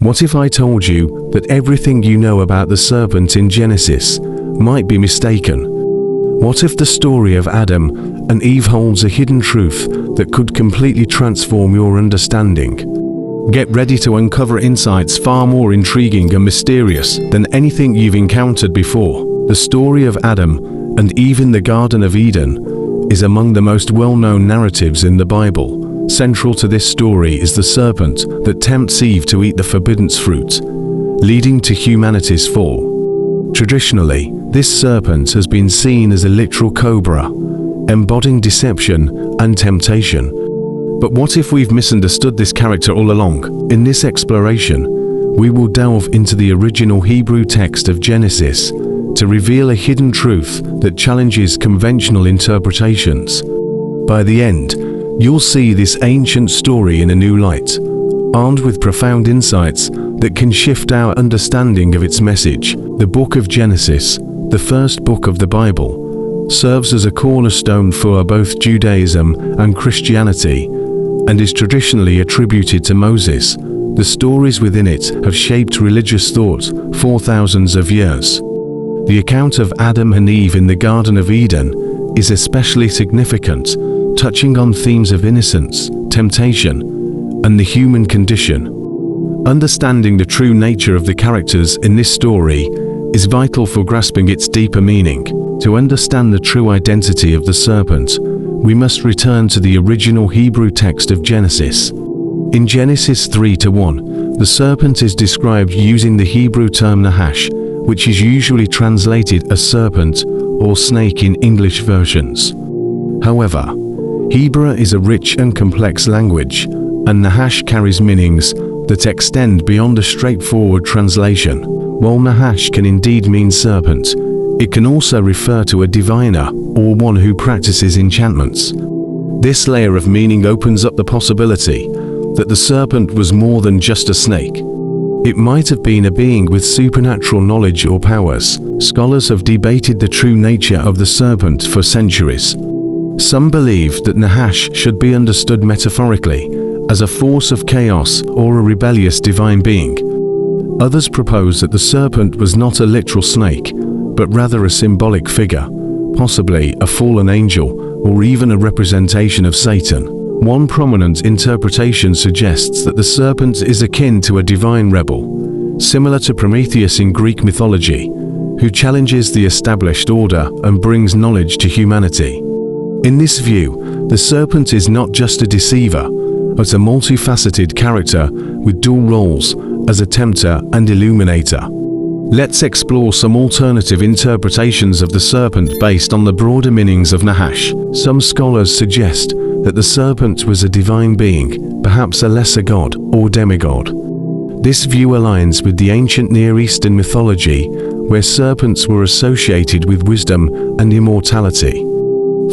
What if I told you that everything you know about the serpent in Genesis might be mistaken? What if the story of Adam and Eve holds a hidden truth that could completely transform your understanding? Get ready to uncover insights far more intriguing and mysterious than anything you've encountered before. The story of Adam and Eve in the Garden of Eden is among the most well-known narratives in the Bible. Central to this story is the serpent that tempts Eve to eat the forbidden fruit, leading to humanity's fall. Traditionally, this serpent has been seen as a literal cobra, embodying deception and temptation. But what if we've misunderstood this character all along? In this exploration, we will delve into the original Hebrew text of Genesis to reveal a hidden truth that challenges conventional interpretations. By the end, you'll see this ancient story in a new light, armed with profound insights that can shift our understanding of its message. The book of Genesis, the first book of the Bible, serves as a cornerstone for both Judaism and Christianity, and is traditionally attributed to Moses. The stories within it have shaped religious thought for thousands of years. The account of Adam and Eve in the Garden of Eden is especially significant, touching on themes of innocence, temptation, and the human condition. Understanding the true nature of the characters in this story is vital for grasping its deeper meaning. To understand the true identity of the serpent, we must return to the original Hebrew text of Genesis. In Genesis 3:1, the serpent is described using the Hebrew term Nahash, which is usually translated as serpent or snake in English versions. However, Hebrew is a rich and complex language, and Nahash carries meanings that extend beyond a straightforward translation. While Nahash can indeed mean serpent, it can also refer to a diviner or one who practices enchantments. This layer of meaning opens up the possibility that the serpent was more than just a snake. It might have been a being with supernatural knowledge or powers. Scholars have debated the true nature of the serpent for centuries. Some believe that Nahash should be understood metaphorically as a force of chaos or a rebellious divine being. Others propose that the serpent was not a literal snake, but rather a symbolic figure, possibly a fallen angel or even a representation of Satan. One prominent interpretation suggests that the serpent is akin to a divine rebel, similar to Prometheus in Greek mythology, who challenges the established order and brings knowledge to humanity. In this view, the serpent is not just a deceiver, but a multifaceted character with dual roles as a tempter and illuminator. Let's explore some alternative interpretations of the serpent based on the broader meanings of Nahash. Some scholars suggest that the serpent was a divine being, perhaps a lesser god or demigod. This view aligns with the ancient Near Eastern mythology, where serpents were associated with wisdom and immortality.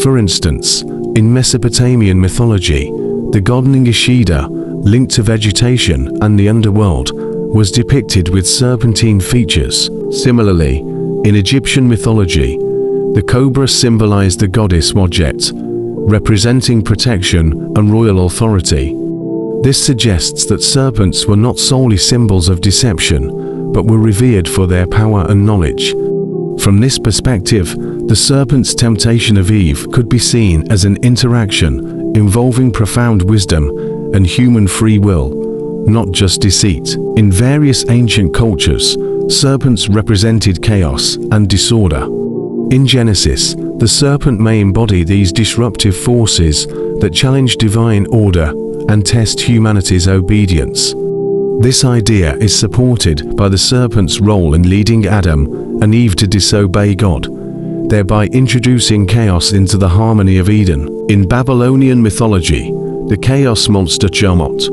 For instance, in Mesopotamian mythology, the god Ningishida, linked to vegetation and the underworld, was depicted with serpentine features. Similarly, in Egyptian mythology, the cobra symbolized the goddess Wadjet, representing protection and royal authority. This suggests that serpents were not solely symbols of deception, but were revered for their power and knowledge. From this perspective, the serpent's temptation of Eve could be seen as an interaction involving profound wisdom and human free will, not just deceit. In various ancient cultures, serpents represented chaos and disorder. In Genesis, the serpent may embody these disruptive forces that challenge divine order and test humanity's obedience. This idea is supported by the serpent's role in leading Adam and Eve to disobey God, thereby introducing chaos into the harmony of Eden. In Babylonian mythology, the chaos monster Tiamat,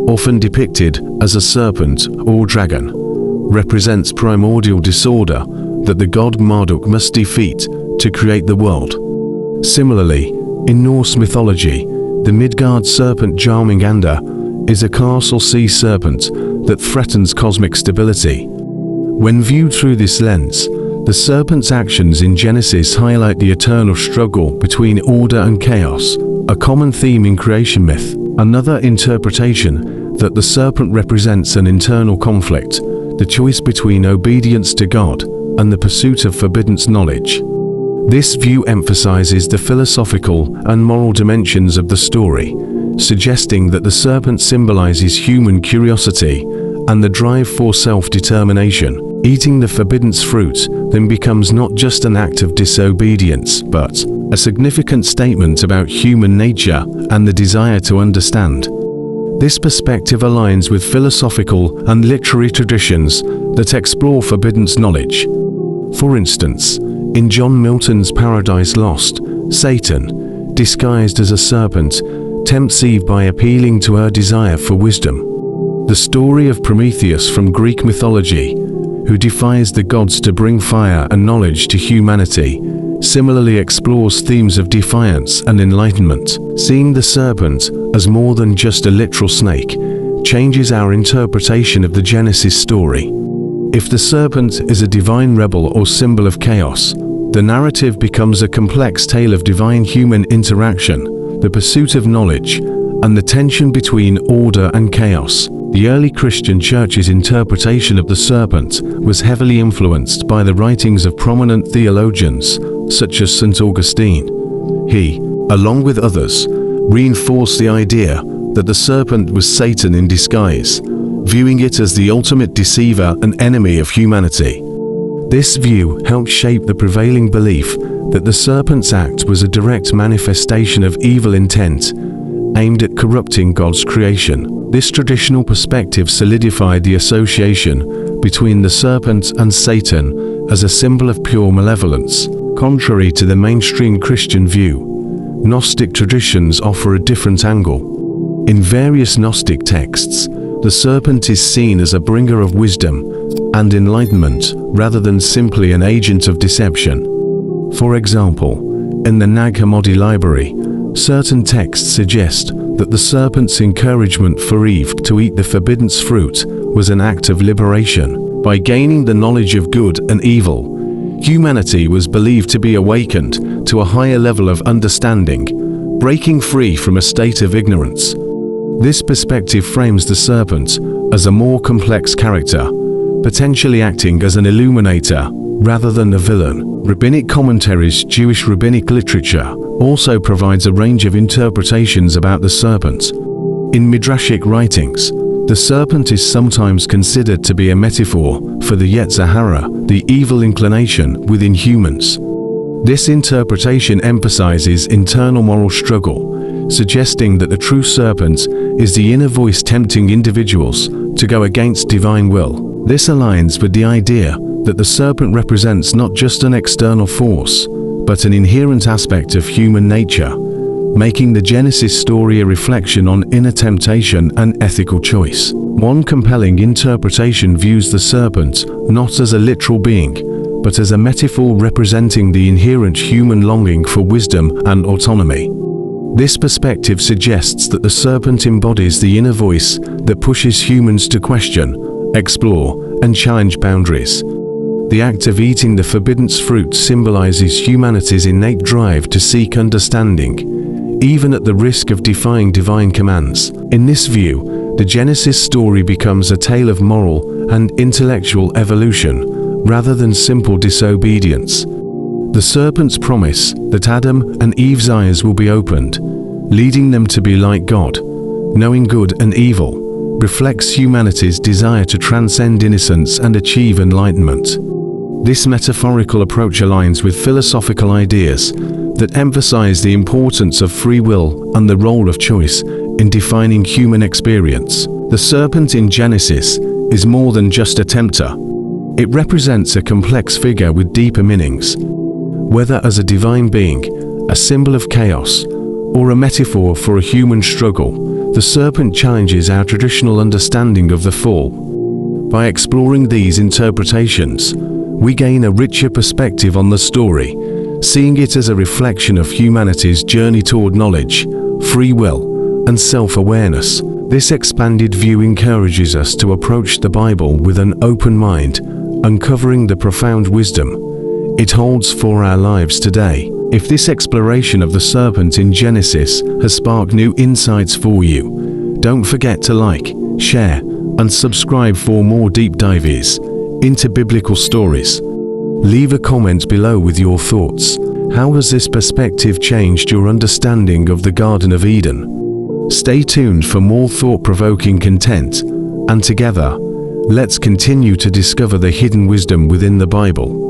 often depicted as a serpent or dragon, represents primordial disorder that the god Marduk must defeat to create the world. Similarly, in Norse mythology, the Midgard serpent Jarmungandr is a colossal sea serpent that threatens cosmic stability. When viewed through this lens, the serpent's actions in Genesis highlight the eternal struggle between order and chaos, a common theme in creation myth. Another interpretation that the serpent represents an internal conflict, the choice between obedience to God and the pursuit of forbidden knowledge. This view emphasizes the philosophical and moral dimensions of the story, suggesting that the serpent symbolizes human curiosity and the drive for self-determination. Eating the forbidden fruit then becomes not just an act of disobedience, but a significant statement about human nature and the desire to understand. This perspective aligns with philosophical and literary traditions that explore forbidden knowledge. For instance, in John Milton's Paradise Lost, Satan, disguised as a serpent, tempts Eve by appealing to her desire for wisdom. The story of Prometheus from Greek mythology, who defies the gods to bring fire and knowledge to humanity, similarly explores themes of defiance and enlightenment. Seeing the serpent as more than just a literal snake changes our interpretation of the Genesis story. If the serpent is a divine rebel or symbol of chaos, the narrative becomes a complex tale of divine-human interaction, the pursuit of knowledge, and the tension between order and chaos. The early Christian Church's interpretation of the serpent was heavily influenced by the writings of prominent theologians such as St. Augustine. He, along with others, reinforced the idea that the serpent was Satan in disguise, viewing it as the ultimate deceiver and enemy of humanity. This view helped shape the prevailing belief that the serpent's act was a direct manifestation of evil intent, aimed at corrupting God's creation. This traditional perspective solidified the association between the serpent and Satan as a symbol of pure malevolence. Contrary to the mainstream Christian view, Gnostic traditions offer a different angle. In various Gnostic texts, the serpent is seen as a bringer of wisdom and enlightenment rather than simply an agent of deception. For example, in the Nag Hammadi library, certain texts suggest that the serpent's encouragement for Eve to eat the forbidden fruit was an act of liberation. By gaining the knowledge of good and evil, humanity was believed to be awakened to a higher level of understanding, breaking free from a state of ignorance. This perspective frames the serpent as a more complex character, potentially acting as an illuminator rather than a villain. Rabbinic commentaries, Jewish rabbinic literature, also provides a range of interpretations about the serpent. In Midrashic writings, the serpent is sometimes considered to be a metaphor for the Yetzer Hara, the evil inclination within humans. This interpretation emphasizes internal moral struggle, suggesting that the true serpent is the inner voice tempting individuals to go against divine will. This aligns with the idea that the serpent represents not just an external force, but an inherent aspect of human nature, making the Genesis story a reflection on inner temptation and ethical choice. One compelling interpretation views the serpent not as a literal being, but as a metaphor representing the inherent human longing for wisdom and autonomy. This perspective suggests that the serpent embodies the inner voice that pushes humans to question, explore, and challenge boundaries. The act of eating the forbidden fruit symbolizes humanity's innate drive to seek understanding, even at the risk of defying divine commands. In this view, the Genesis story becomes a tale of moral and intellectual evolution, rather than simple disobedience. The serpent's promise that Adam and Eve's eyes will be opened, leading them to be like God, knowing good and evil, reflects humanity's desire to transcend innocence and achieve enlightenment. This metaphorical approach aligns with philosophical ideas that emphasize the importance of free will and the role of choice in defining human experience. The serpent in Genesis is more than just a tempter. It represents a complex figure with deeper meanings. Whether as a divine being, a symbol of chaos, or a metaphor for a human struggle, the serpent challenges our traditional understanding of the fall. By exploring these interpretations, we gain a richer perspective on the story, seeing it as a reflection of humanity's journey toward knowledge, free will, and self-awareness. This expanded view encourages us to approach the Bible with an open mind, uncovering the profound wisdom it holds for our lives today. If this exploration of the serpent in Genesis has sparked new insights for you, don't forget to like, share, and subscribe for more deep dives into biblical stories. Leave a comment below with your thoughts. How has this perspective changed your understanding of the Garden of Eden? Stay tuned for more thought-provoking content, and together, let's continue to discover the hidden wisdom within the Bible.